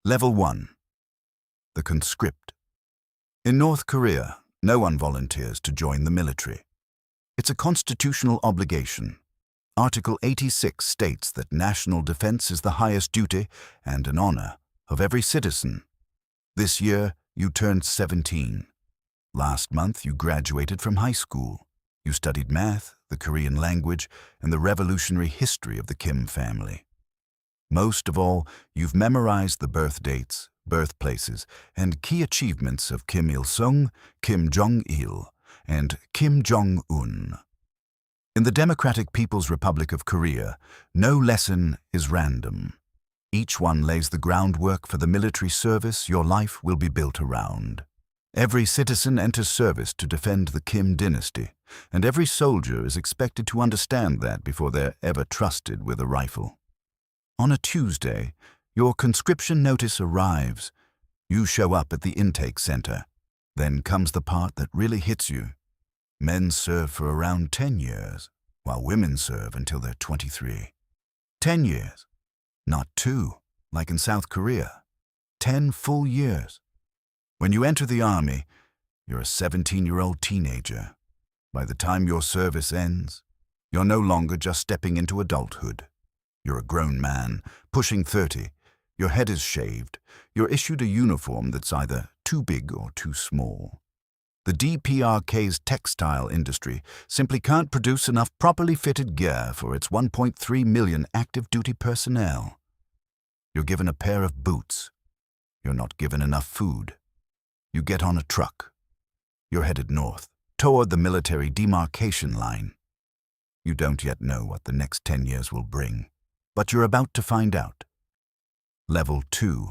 Level 1. The conscript. In North Korea, no one volunteers to join the military. It's a constitutional obligation. Article 86 states that national defense is the highest duty and an honor of every citizen. This year, you turned 17. Last month, you graduated from high school. You studied math, the Korean language, and the revolutionary history of the Kim family. Most of all, you've memorized the birth dates, birthplaces, and key achievements of Kim Il-sung, Kim Jong-il, and Kim Jong-un. In the Democratic People's Republic of Korea, no lesson is random. Each one lays the groundwork for the military service your life will be built around. Every citizen enters service to defend the Kim dynasty, and every soldier is expected to understand that before they're ever trusted with a rifle. On a Tuesday, your conscription notice arrives. You show up at the intake center. Then comes the part that really hits you. Men serve for around 10 years, while women serve until they're 23. 10 years, not 2, like in South Korea. 10 full years. When you enter the army, you're a 17-year-old teenager. By the time your service ends, you're no longer just stepping into adulthood. You're a grown man, pushing 30. Your head is shaved. You're issued a uniform that's either too big or too small. The DPRK's textile industry simply can't produce enough properly fitted gear for its 1.3 million active duty personnel. You're given a pair of boots. You're not given enough food. You get on a truck. You're headed north, toward the military demarcation line. You don't yet know what the next 10 years will bring, but you're about to find out. Level 2.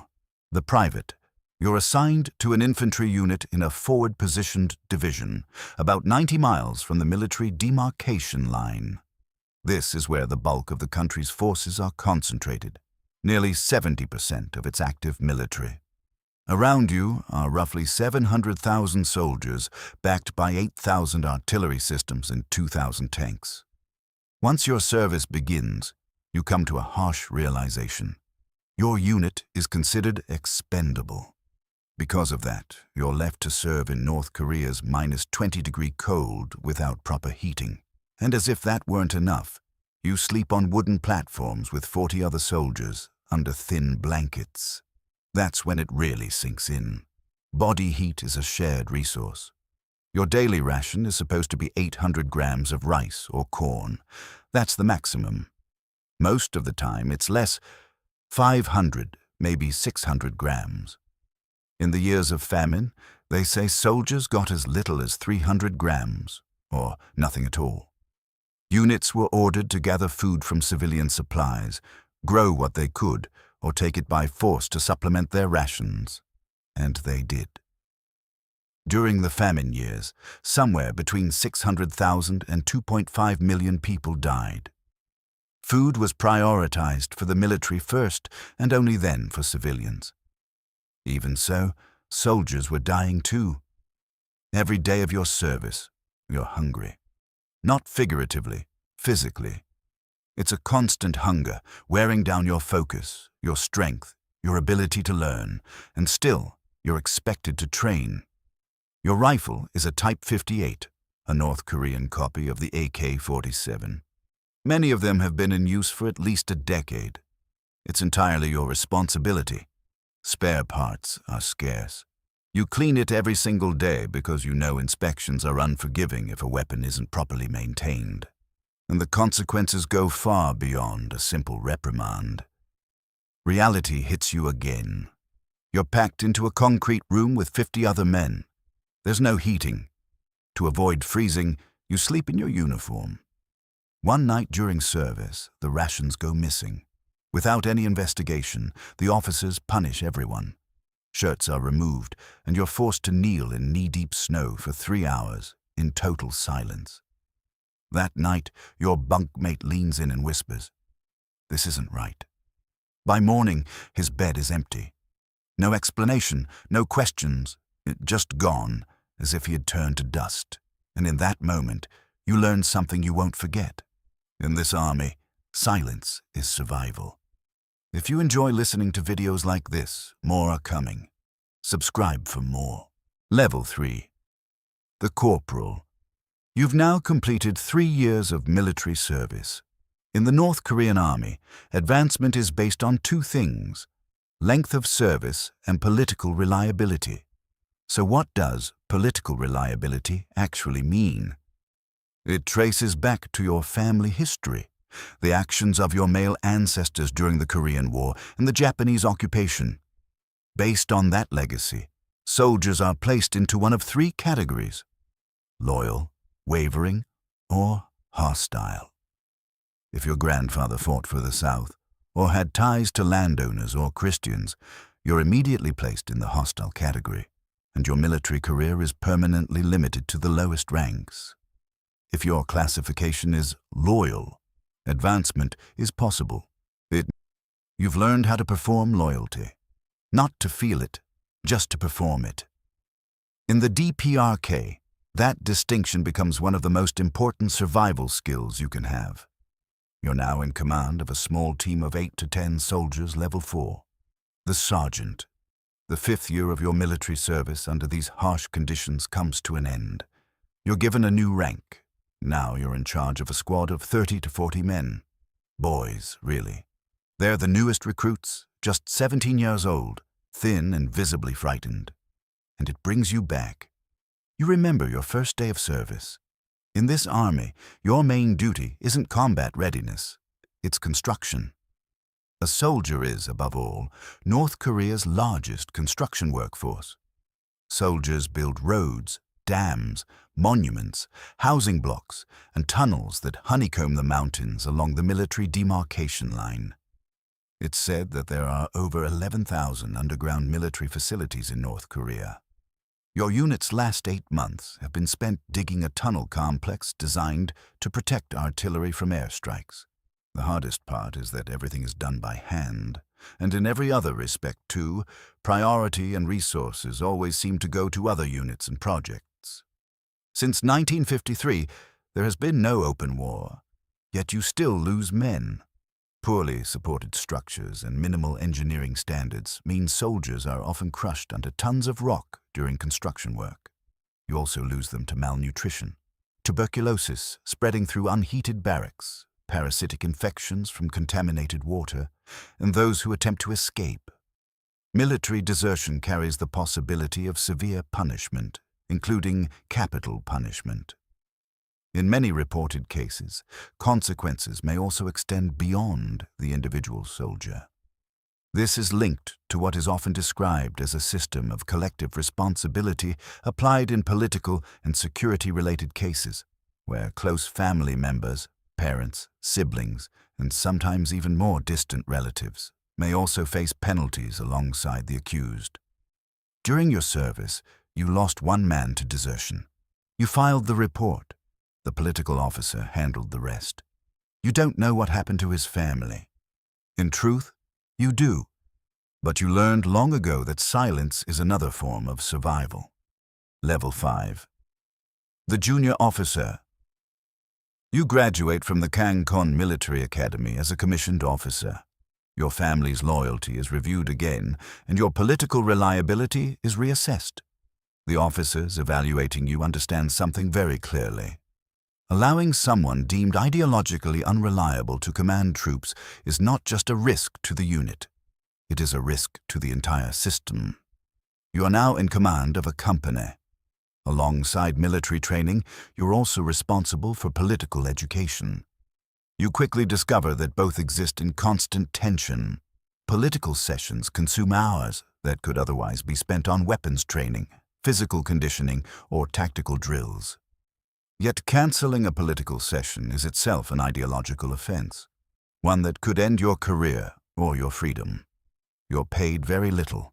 The private. You're assigned to an infantry unit in a forward-positioned division, about 90 miles from the military demarcation line. This is where the bulk of the country's forces are concentrated, nearly 70% of its active military. Around you are roughly 700,000 soldiers, backed by 8,000 artillery systems and 2,000 tanks. Once your service begins, you come to a harsh realization. Your unit is considered expendable. Because of that, you're left to serve in North Korea's minus 20-degree cold without proper heating. And as if that weren't enough, you sleep on wooden platforms with 40 other soldiers under thin blankets. That's when it really sinks in. Body heat is a shared resource. Your daily ration is supposed to be 800 grams of rice or corn. That's the maximum. Most of the time, it's less, 500, maybe 600 grams. In the years of famine, they say soldiers got as little as 300 grams, or nothing at all. Units were ordered to gather food from civilian supplies, grow what they could, or take it by force to supplement their rations. And they did. During the famine years, somewhere between 600,000 and 2.5 million people died. Food was prioritized for the military first, and only then for civilians. Even so, soldiers were dying too. Every day of your service, you're hungry. Not figuratively, physically. It's a constant hunger, wearing down your focus, your strength, your ability to learn, and still, you're expected to train. Your rifle is a Type 58, a North Korean copy of the AK-47. Many of them have been in use for at least a decade. It's entirely your responsibility. Spare parts are scarce. You clean it every single day because you know inspections are unforgiving if a weapon isn't properly maintained. And the consequences go far beyond a simple reprimand. Reality hits you again. You're packed into a concrete room with 50 other men. There's no heating. To avoid freezing, you sleep in your uniform. One night during service, the rations go missing. Without any investigation, the officers punish everyone. Shirts are removed, and you're forced to kneel in knee-deep snow for 3 hours in total silence. That night, your bunkmate leans in and whispers, "This isn't right." By morning, his bed is empty. No explanation, no questions, just gone, as if he had turned to dust. And in that moment, you learn something you won't forget. In this army, silence is survival. If you enjoy listening to videos like this, more are coming. Subscribe for more. Level 3. The Corporal. You've now completed 3 years of military service. In the North Korean Army, advancement is based on 2 things: length of service and political reliability. So what does political reliability actually mean? It traces back to your family history, the actions of your male ancestors during the Korean War and the Japanese occupation. Based on that legacy, soldiers are placed into one of 3 categories: loyal, wavering, or hostile. If your grandfather fought for the South, or had ties to landowners or Christians, you're immediately placed in the hostile category, and your military career is permanently limited to the lowest ranks. If your classification is loyal, advancement is possible. You've learned how to perform loyalty, not to feel it, just to perform it. In the DPRK, that distinction becomes one of the most important survival skills you can have. You're now in command of a small team of 8 to 10 soldiers, level 4. The sergeant. The 5th year of your military service under these harsh conditions comes to an end. You're given a new rank. Now you're in charge of a squad of 30 to 40 men. Boys, really. They're the newest recruits, just 17 years old, thin and visibly frightened. And it brings you back. You remember your first day of service. In this army, your main duty isn't combat readiness, it's construction. A soldier is, above all, North Korea's largest construction workforce. Soldiers build roads, dams, monuments, housing blocks, and tunnels that honeycomb the mountains along the military demarcation line. It's said that there are over 11,000 underground military facilities in North Korea. Your unit's last 8 months have been spent digging a tunnel complex designed to protect artillery from airstrikes. The hardest part is that everything is done by hand, and in every other respect too, priority and resources always seem to go to other units and projects. Since 1953, there has been no open war, yet you still lose men. Poorly supported structures and minimal engineering standards mean soldiers are often crushed under tons of rock during construction work. You also lose them to malnutrition, tuberculosis spreading through unheated barracks, parasitic infections from contaminated water, and those who attempt to escape. Military desertion carries the possibility of severe punishment, including capital punishment. In many reported cases, consequences may also extend beyond the individual soldier. This is linked to what is often described as a system of collective responsibility applied in political and security-related cases, where close family members, parents, siblings, and sometimes even more distant relatives may also face penalties alongside the accused. During your service, you lost 1 man to desertion. You filed the report. The political officer handled the rest. You don't know what happened to his family. In truth, you do. But you learned long ago that silence is another form of survival. Level 5. The Junior Officer. You graduate from the Kangkon Military Academy as a commissioned officer. Your family's loyalty is reviewed again, and your political reliability is reassessed. The officers evaluating you understand something very clearly. Allowing someone deemed ideologically unreliable to command troops is not just a risk to the unit. It is a risk to the entire system. You are now in command of a company. Alongside military training, you're also responsible for political education. You quickly discover that both exist in constant tension. Political sessions consume hours that could otherwise be spent on weapons training, physical conditioning, or tactical drills. Yet cancelling a political session is itself an ideological offense, one that could end your career or your freedom. You're paid very little.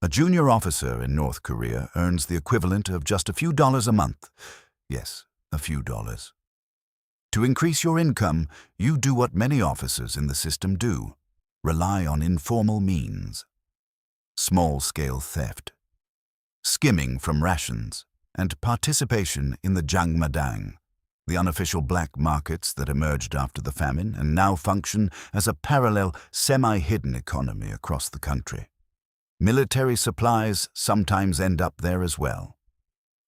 A junior officer in North Korea earns the equivalent of just a few dollars a month. Yes, a few dollars. To increase your income, you do what many officers in the system do: rely on informal means. Small-scale theft, skimming from rations, and participation in the jangmadang, the unofficial black markets that emerged after the famine and now function as a parallel, semi-hidden economy across the country. Military supplies sometimes end up there as well.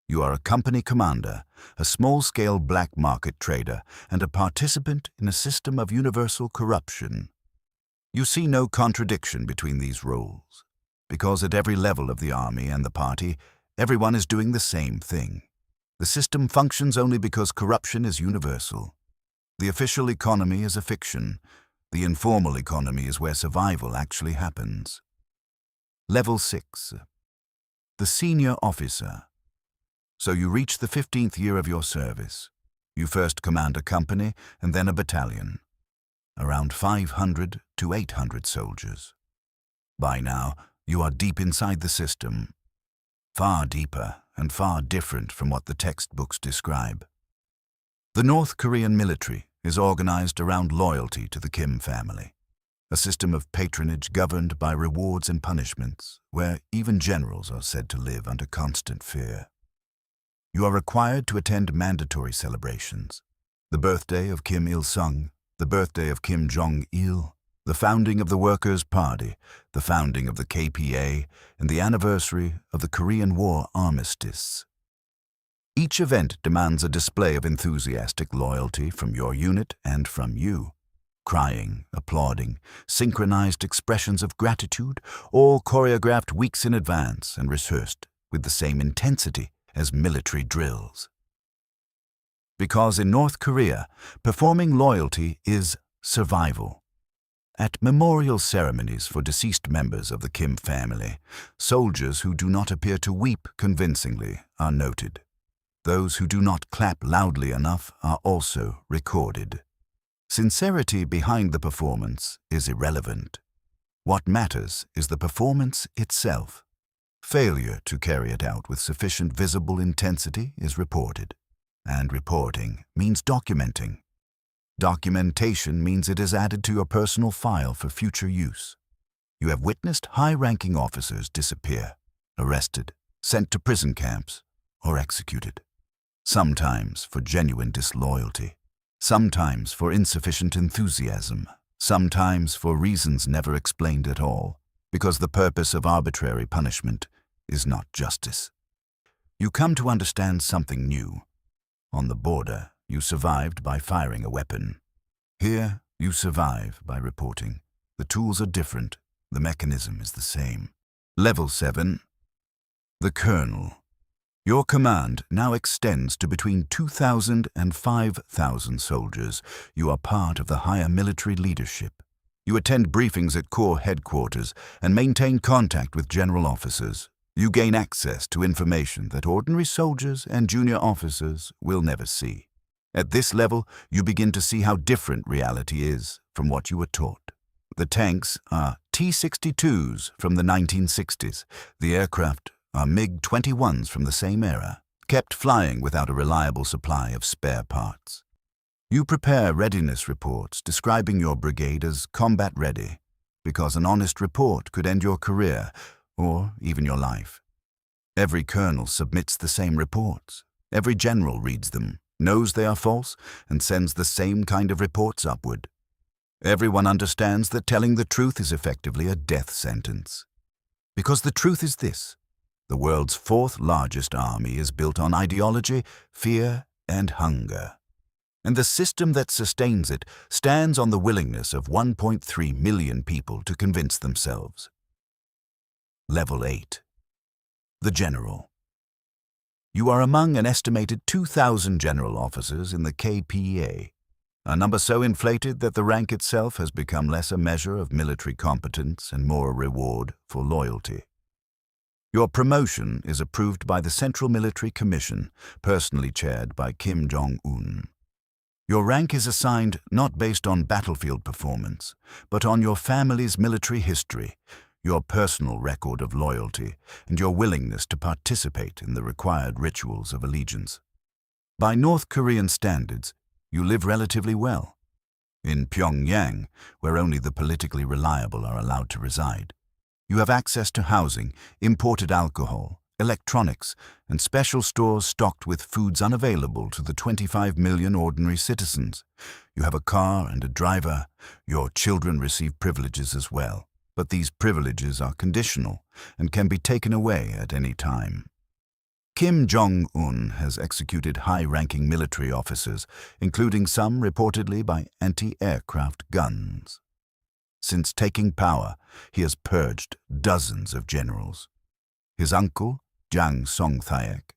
You are a company commander, a small-scale black market trader, and a participant in a system of universal corruption. You see no contradiction between these roles, because at every level of the army and the party, everyone is doing the same thing. The system functions only because corruption is universal. The official economy is a fiction. The informal economy is where survival actually happens. Level 6. The senior officer. So you reach the 15th year of your service. You first command a company and then a battalion. Around 500 to 800 soldiers. By now, you are deep inside the system. Far deeper and far different from what the textbooks describe. The North Korean military is organized around loyalty to the Kim family, a system of patronage governed by rewards and punishments, where even generals are said to live under constant fear. You are required to attend mandatory celebrations: the birthday of Kim Il-sung, the birthday of Kim Jong-il, the founding of the Workers' Party, the founding of the KPA, and the anniversary of the Korean War armistice. Each event demands a display of enthusiastic loyalty from your unit and from you. Crying, applauding, synchronized expressions of gratitude, all choreographed weeks in advance and rehearsed with the same intensity as military drills. Because in North Korea, performing loyalty is survival. At memorial ceremonies for deceased members of the Kim family, soldiers who do not appear to weep convincingly are noted. Those who do not clap loudly enough are also recorded. Sincerity behind the performance is irrelevant. What matters is the performance itself. Failure to carry it out with sufficient visible intensity is reported. And reporting means documenting. Documentation means it is added to your personal file for future use. You have witnessed high-ranking officers disappear, arrested, sent to prison camps, or executed. Sometimes for genuine disloyalty, sometimes for insufficient enthusiasm, sometimes for reasons never explained at all, because the purpose of arbitrary punishment is not justice. You come to understand something new. On the border, you survived by firing a weapon. Here, you survive by reporting. The tools are different. The mechanism is the same. Level 7. The Colonel. Your command now extends to between 2,000 and 5,000 soldiers. You are part of the higher military leadership. You attend briefings at Corps headquarters and maintain contact with general officers. You gain access to information that ordinary soldiers and junior officers will never see. At this level, you begin to see how different reality is from what you were taught. The tanks are T-62s from the 1960s. The aircraft are MiG-21s from the same era, kept flying without a reliable supply of spare parts. You prepare readiness reports describing your brigade as combat ready, because an honest report could end your career, or even your life. Every colonel submits the same reports. Every general reads them, knows they are false, and sends the same kind of reports upward. Everyone understands that telling the truth is effectively a death sentence. Because the truth is this: the world's fourth largest army is built on ideology, fear, and hunger. And the system that sustains it stands on the willingness of 1.3 million people to convince themselves. Level 8. The General. You are among an estimated 2,000 general officers in the KPA, a number so inflated that the rank itself has become less a measure of military competence and more a reward for loyalty. Your promotion is approved by the Central Military Commission, personally chaired by Kim Jong-un. Your rank is assigned not based on battlefield performance, but on your family's military history, your personal record of loyalty, and your willingness to participate in the required rituals of allegiance. By North Korean standards, you live relatively well. In Pyongyang, where only the politically reliable are allowed to reside, you have access to housing, imported alcohol, electronics, and special stores stocked with foods unavailable to the 25 million ordinary citizens. You have a car and a driver. Your children receive privileges as well, but these privileges are conditional and can be taken away at any time. Kim Jong-un has executed high-ranking military officers, including some reportedly by anti-aircraft guns. Since taking power, he has purged dozens of generals. His uncle, Jang Song-thaek,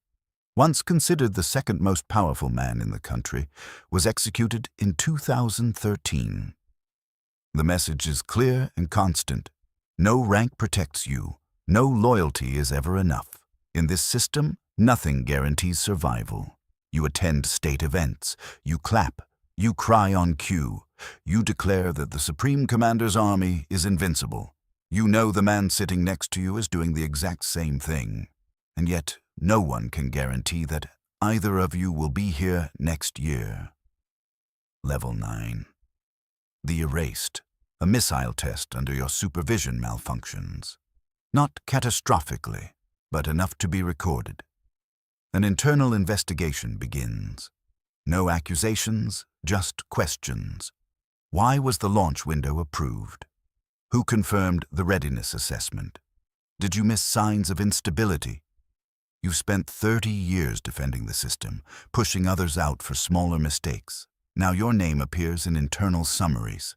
once considered the second most powerful man in the country, was executed in 2013. The message is clear and constant. No rank protects you. No loyalty is ever enough. In this system, nothing guarantees survival. You attend state events. You clap. You cry on cue. You declare that the Supreme Commander's army is invincible. You know the man sitting next to you is doing the exact same thing. And yet, no one can guarantee that either of you will be here next year. Level 9. The Erased. A missile test under your supervision malfunctions. Not catastrophically, but enough to be recorded. An internal investigation begins. No accusations, just questions. Why was the launch window approved? Who confirmed the readiness assessment? Did you miss signs of instability? You've spent 30 years defending the system, pushing others out for smaller mistakes. Now your name appears in internal summaries.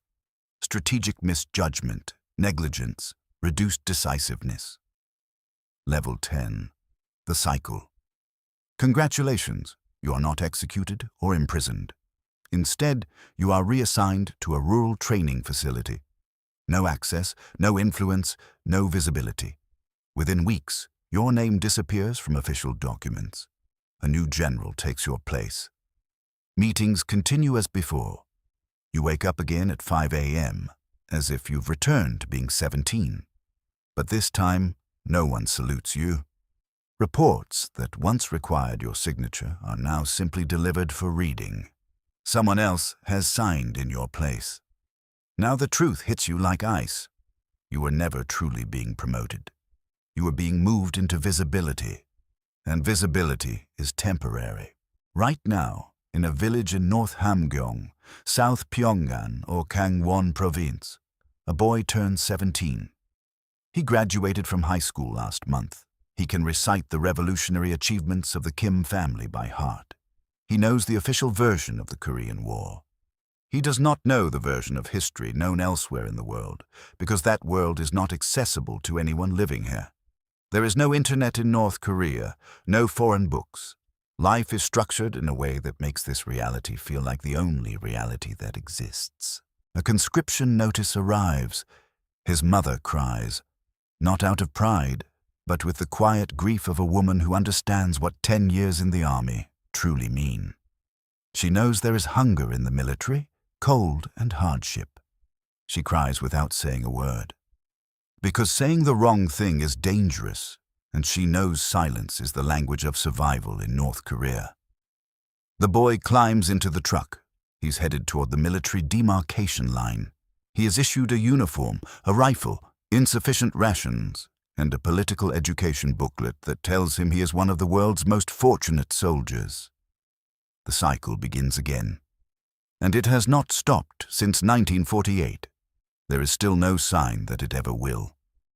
Strategic misjudgment, negligence, reduced decisiveness. Level 10. The Cycle. Congratulations, you are not executed or imprisoned. Instead, you are reassigned to a rural training facility. No access, no influence, no visibility. Within weeks, your name disappears from official documents. A new general takes your place. Meetings continue as before. You wake up again at 5 a.m., as if you've returned to being 17. But this time, no one salutes you. Reports that once required your signature are now simply delivered for reading. Someone else has signed in your place. Now the truth hits you like ice. You were never truly being promoted. You were being moved into visibility. And visibility is temporary. Right now, in a village in North Hamgyong, South Pyongan or Kangwon Province, a boy turned 17. He graduated from high school last month. He can recite the revolutionary achievements of the Kim family by heart. He knows the official version of the Korean War. He does not know the version of history known elsewhere in the world, because that world is not accessible to anyone living here. There is no internet in North Korea, no foreign books. Life is structured in a way that makes this reality feel like the only reality that exists. A conscription notice arrives. His mother cries, not out of pride, but with the quiet grief of a woman who understands what 10 years in the army truly mean. She knows there is hunger in the military, cold and hardship. She cries without saying a word. Because saying the wrong thing is dangerous, and she knows silence is the language of survival in North Korea. The boy climbs into the truck. He's headed toward the military demarcation line. He is issued a uniform, a rifle, insufficient rations, and a political education booklet that tells him he is one of the world's most fortunate soldiers. The cycle begins again. And it has not stopped since 1948. There is still no sign that it ever will.